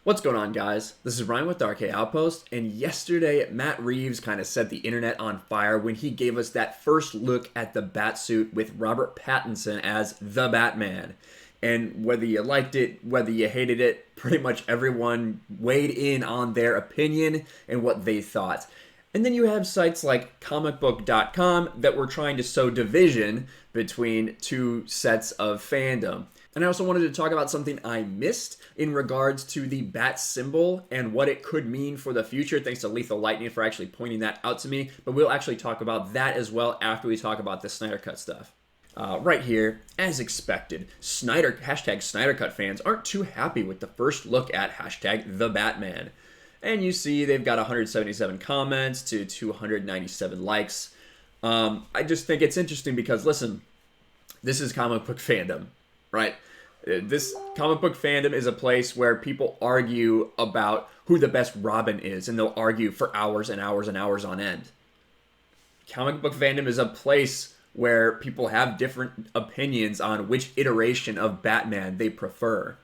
What's going on, guys? This is Ryan with Dark Outpost, and yesterday Matt Reeves kind of set the internet on fire when he gave us that first look at the Batsuit with Robert Pattinson as the Batman. And whether you liked it, whether you hated it, pretty much everyone weighed in on their opinion and what they thought. And then you have sites like comicbook.com that were trying to sow division between two sets of fandom. And I also wanted to talk about something I missed in regards to the bat symbol and what it could mean for the future. Thanks to Lethal Lightning for actually pointing that out to me. But we'll actually talk about that as well after we talk about the Snyder Cut stuff. Right here, as expected, hashtag Snyder Cut fans aren't too happy with the first look at hashtag the Batman. And you see they've got 177 comments to 297 likes. I just think it's interesting because, listen, this is comic book fandom, right? This comic book fandom is a place where people argue about who the best Robin is, and they'll argue for hours and hours and hours on end. Comic book fandom is a place where people have different opinions on which iteration of Batman they prefer.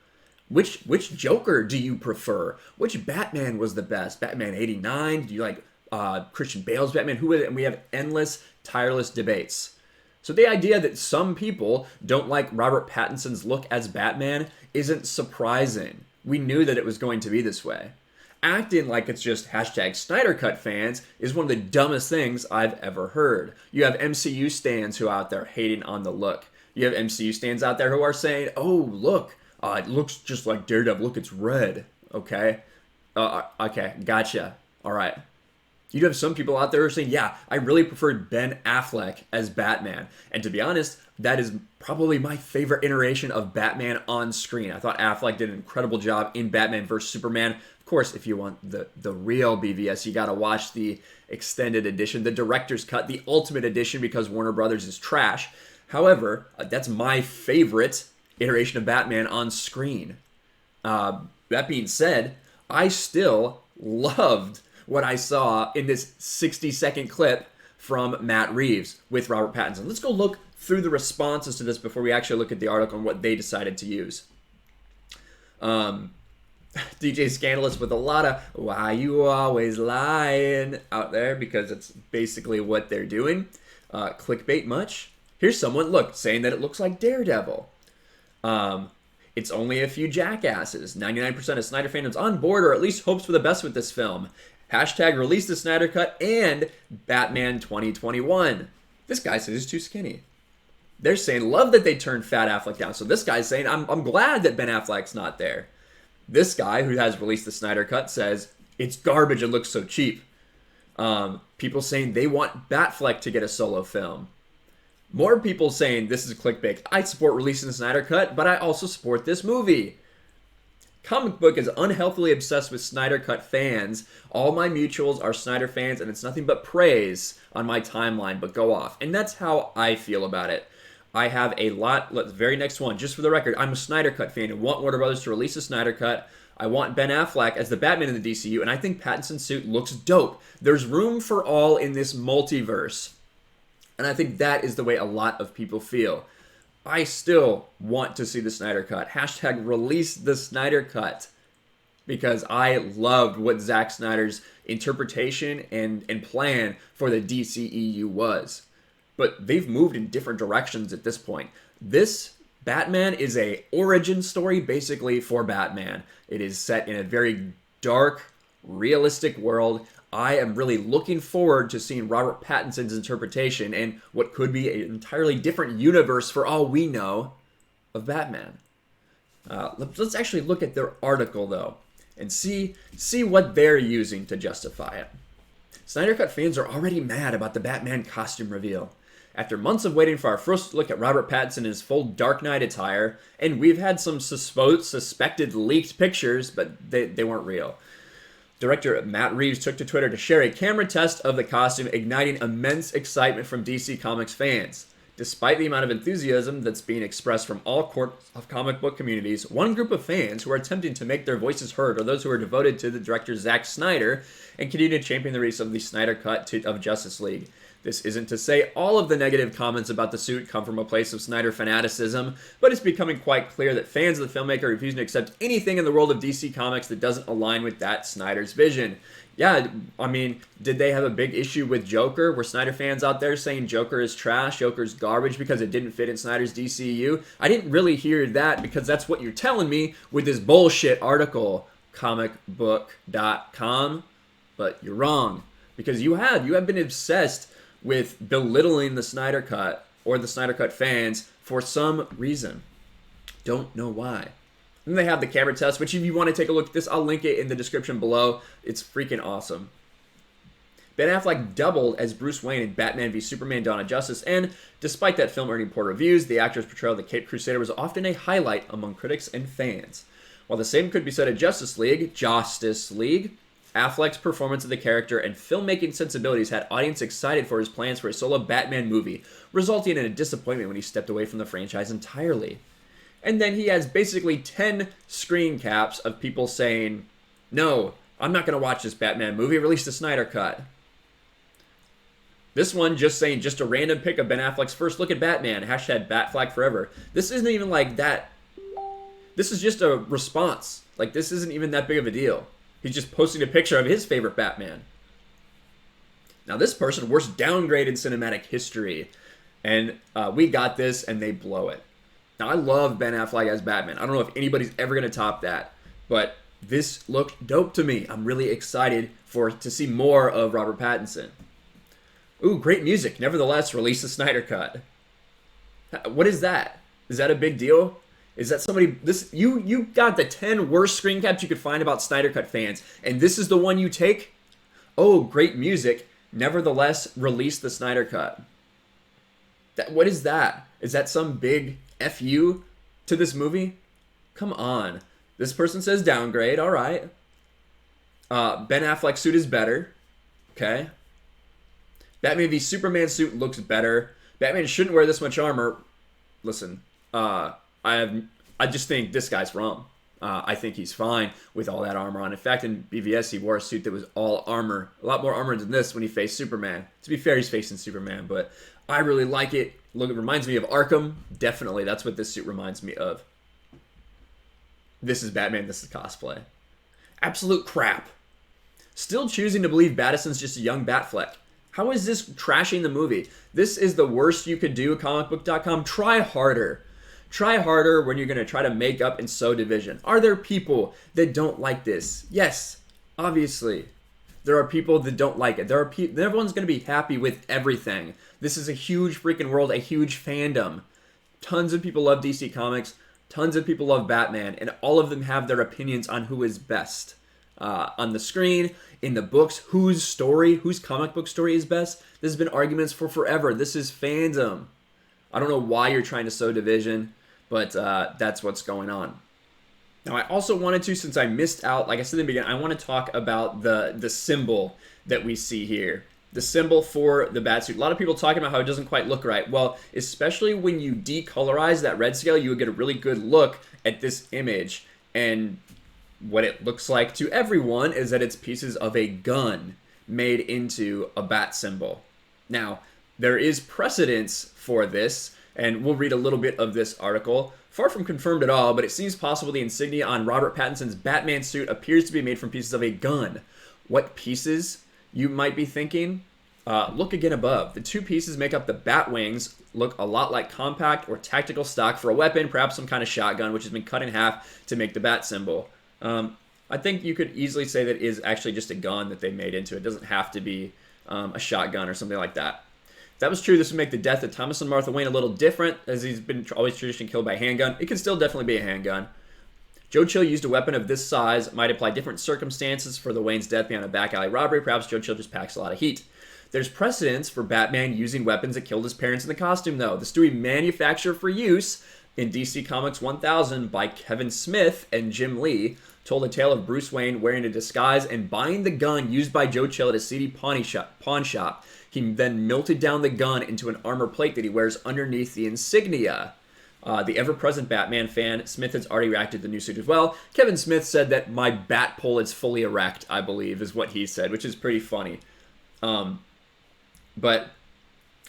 Which Joker do you prefer? Which Batman was the best? Batman 89? Do you like Christian Bale's Batman? Who is it? And we have endless, tireless debates. So the idea that some people don't like Robert Pattinson's look as Batman isn't surprising. We knew that it was going to be this way. Acting like it's just hashtag Snyder Cut fans is one of the dumbest things I've ever heard. You have MCU stans who are out there hating on the look. You have MCU stans out there who are saying, oh, look, it looks just like Daredevil. Look, it's red. Okay? Okay, gotcha. All right. You have some people out there who are saying, yeah, I really preferred Ben Affleck as Batman. And to be honest, that is probably my favorite iteration of Batman on screen. I thought Affleck did an incredible job in Batman vs. Superman. Of course, if you want the real BVS, you got to watch the extended edition, the director's cut, the ultimate edition, because Warner Brothers is trash. However, that's my favorite iteration of Batman on screen. That being said, I still loved what I saw in this 60-second clip from Matt Reeves with Robert Pattinson. Let's go look through the responses to this before we actually look at the article and what they decided to use. DJ Scandalous with a lot of "why you always lying" out there, because it's basically what they're doing. Clickbait much? Here's someone, look, saying that it looks like Daredevil. It's only a few jackasses. 99% of Snyder fandom's on board, or at least hopes for the best with this film. Hashtag release the Snyder Cut and Batman 2021. This guy says he's too skinny. They're saying love that they turned Fat Affleck down. So this guy's saying I'm glad that Ben Affleck's not there. This guy who has released the Snyder Cut says it's garbage. It looks so cheap. People saying they want Batfleck to get a solo film. More people saying this is clickbait. I support releasing the Snyder Cut, but I also support this movie. Comic book is unhealthily obsessed with Snyder Cut fans. All my mutuals are Snyder fans, and it's nothing but praise on my timeline, but go off. And that's how I feel about it. I have a lot. The very next one, just for the record, I'm a Snyder Cut fan and want Warner Brothers to release a Snyder Cut. I want Ben Affleck as the Batman in the DCU, and I think Pattinson's suit looks dope. There's room for all in this multiverse. And I think that is the way a lot of people feel. I still want to see the Snyder Cut. Hashtag release the Snyder Cut. Because I loved what Zack Snyder's interpretation and plan for the DCEU was. But they've moved in different directions at this point. This Batman is a origin story basically for Batman. It is set in a very dark, realistic world. I am really looking forward to seeing Robert Pattinson's interpretation and what could be an entirely different universe, for all we know, of Batman. Let's actually look at their article, though, and see what they're using to justify it. Snyder Cut fans are already mad about the Batman costume reveal. After months of waiting for our first look at Robert Pattinson in his full Dark Knight attire, and we've had some suspected leaked pictures, but they weren't real. Director Matt Reeves took to Twitter to share a camera test of the costume, igniting immense excitement from DC Comics fans. Despite the amount of enthusiasm that's being expressed from all corners of comic book communities, one group of fans who are attempting to make their voices heard are those who are devoted to the director Zack Snyder and continue to champion the release of the Snyder Cut of Justice League. This isn't to say all of the negative comments about the suit come from a place of Snyder fanaticism, but it's becoming quite clear that fans of the filmmaker are refusing to accept anything in the world of DC Comics that doesn't align with that Snyder's vision. Yeah, I mean, did they have a big issue with Joker? Were Snyder fans out there saying Joker is trash, Joker's garbage because it didn't fit in Snyder's DCU? I didn't really hear that because that's what you're telling me with this bullshit article, comicbook.com. But you're wrong, because you have been obsessed with belittling the Snyder Cut or the Snyder Cut fans for some reason. Don't know why. And they have the camera test, which if you want to take a look at this, I'll link it in the description below. It's freaking awesome. Ben Affleck doubled as Bruce Wayne in Batman v Superman: Dawn of Justice, and despite that film earning poor reviews, the actor's portrayal of the Caped Crusader was often a highlight among critics and fans. While the same could be said of Justice League, Affleck's performance of the character and filmmaking sensibilities had audience excited for his plans for a solo Batman movie, resulting in a disappointment when he stepped away from the franchise entirely. And then he has basically 10 screen caps of people saying, no, I'm not going to watch this Batman movie, release the Snyder Cut. This one just saying just a random pic of Ben Affleck's first look at Batman, hashtag Batflack forever. This isn't even like that. This is just a response. Like, this isn't even that big of a deal. He's just posting a picture of his favorite Batman. Now, this person, worst downgrade in cinematic history. And we got this, and they blow it. Now, I love Ben Affleck as Batman. I don't know if anybody's ever going to top that. But this looked dope to me. I'm really excited to see more of Robert Pattinson. Ooh, great music. Nevertheless, release the Snyder Cut. What is that? Is that a big deal? Is that somebody... You got the 10 worst screen caps you could find about Snyder Cut fans, and this is the one you take? Oh, great music. Nevertheless, release the Snyder Cut. What is that? Is that some big FU to this movie? Come on. This person says downgrade. All right. Ben Affleck's suit is better. Okay. Batman v Superman suit looks better. Batman shouldn't wear this much armor. Listen, I just think this guy's wrong. I think he's fine with all that armor on. In fact, in BVS, he wore a suit that was all armor. A lot more armor than this when he faced Superman. To be fair, he's facing Superman, but I really like it. Look, it reminds me of Arkham. Definitely, that's what this suit reminds me of. This is Batman, this is cosplay. Absolute crap. Still choosing to believe Pattinson's just a young Batfleck. How is this trashing the movie? This is the worst you could do, comicbook.com. Try harder. Try harder when you're going to try to make up and sow division. Are there people that don't like this? Yes, obviously. There are people that don't like it. Everyone's going to be happy with everything. This is a huge freaking world, a huge fandom. Tons of people love DC Comics. Tons of people love Batman. And all of them have their opinions on who is best. On the screen, in the books, whose comic book story is best. There's been arguments for forever. This is fandom. I don't know why you're trying to sow division, but that's what's going on. Now, I also wanted to, since I missed out, like I said in the beginning, I want to talk about the symbol that we see here. The symbol for the Batsuit. A lot of people talking about how it doesn't quite look right. Well, especially when you decolorize that red scale, you would get a really good look at this image. And what it looks like to everyone is that it's pieces of a gun made into a bat symbol. Now, there is precedence for this, and we'll read a little bit of this article. Far from confirmed at all, but it seems possible the insignia on Robert Pattinson's Batman suit appears to be made from pieces of a gun. What pieces, you might be thinking? Look again above. The two pieces make up the bat wings, look a lot like compact or tactical stock for a weapon, perhaps some kind of shotgun, which has been cut in half to make the bat symbol. I think you could easily say that it is actually just a gun that they made into it. It doesn't have to be a shotgun or something like that. If that was true, this would make the death of Thomas and Martha Wayne a little different, as he's been always traditionally killed by a handgun. It can still definitely be a handgun. Joe Chill used a weapon of this size, might apply different circumstances for the Wayne's death beyond a back alley robbery. Perhaps Joe Chill just packs a lot of heat. There's precedence for Batman using weapons that killed his parents in the costume, though. The Stewie manufactured for use in DC Comics 1000 by Kevin Smith and Jim Lee told a tale of Bruce Wayne wearing a disguise and buying the gun used by Joe Chill at a seedy pawn shop. He then melted down the gun into an armor plate that he wears underneath the insignia. The ever-present Batman fan, Smith has already reacted to the new suit as well. Kevin Smith said that my bat pole is fully erect, I believe, is what he said, which is pretty funny. But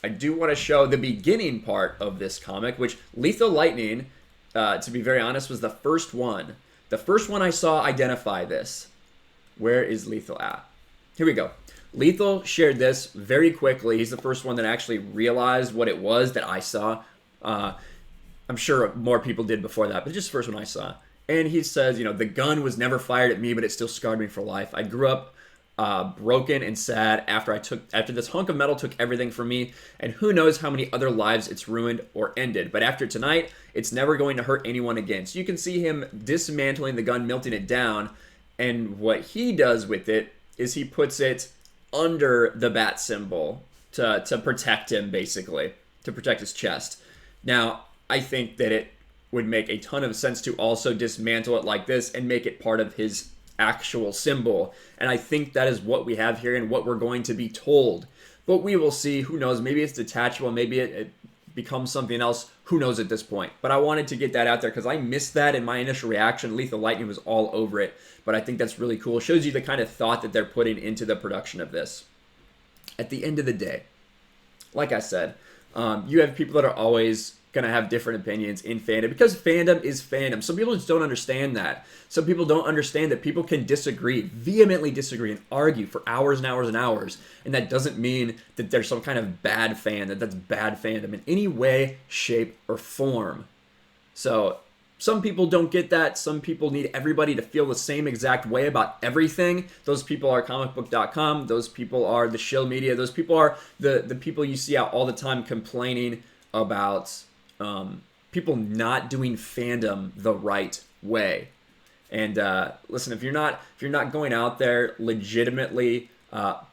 I do want to show the beginning part of this comic, which Lethal Lightning, to be very honest, was the first one. The first one I saw identify this. Where is Lethal at? Here we go. Lethal shared this very quickly. He's the first one that actually realized what it was that I saw. I'm sure more people did before that, but just the first one I saw. And he says, you know, the gun was never fired at me, but it still scarred me for life. I grew up broken and sad after this hunk of metal took everything from me, and who knows how many other lives it's ruined or ended. But after tonight, it's never going to hurt anyone again. So you can see him dismantling the gun, melting it down, and what he does with it is he puts it under the bat symbol to protect him, basically, to protect his chest. Now, I think that it would make a ton of sense to also dismantle it like this and make it part of his actual symbol. And I think that is what we have here and what we're going to be told. But we will see. Who knows? Maybe it's detachable. Maybe it becomes something else. Who knows at this point? But I wanted to get that out there because I missed that in my initial reaction. Lethal Lightning was all over it. But I think that's really cool. It shows you the kind of thought that they're putting into the production of this. At the end of the day, like I said, you have people that are always going to have different opinions in fandom because fandom is fandom. Some people just don't understand that. Some people don't understand that people can disagree, vehemently disagree, and argue for hours and hours and hours. And that doesn't mean that there's some kind of bad fan, that's bad fandom in any way, shape, or form. So some people don't get that. Some people need everybody to feel the same exact way about everything. Those people are comicbook.com. Those people are the shill media. Those people are the people you see out all the time complaining about people not doing fandom the right way. And listen, if you're not going out there legitimately,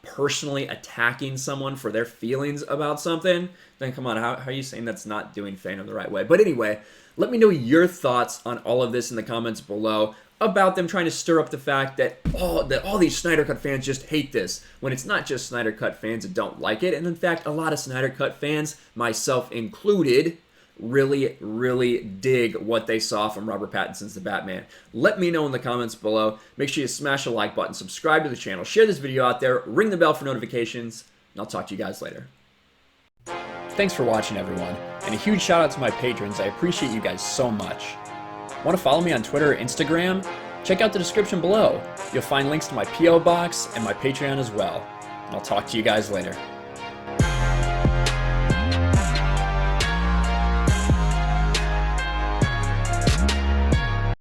personally attacking someone for their feelings about something, then come on, how are you saying that's not doing fandom the right way? But anyway, let me know your thoughts on all of this in the comments below about them trying to stir up the fact that all these Snyder Cut fans just hate this, when it's not just Snyder Cut fans that don't like it. And in fact, a lot of Snyder Cut fans, myself included, really dig what they saw from Robert Pattinson's The Batman. Let me know in the comments below. Make sure you smash the like button, subscribe to the channel, share this video out there, ring the bell for notifications, and I'll talk to you guys later. Thanks for watching, everyone, and a huge shout out to my patrons. I appreciate you guys so much. Want to follow me on Twitter or Instagram? Check out the description below. You'll find links to my P.O. box and my Patreon as well. And I'll talk to you guys later.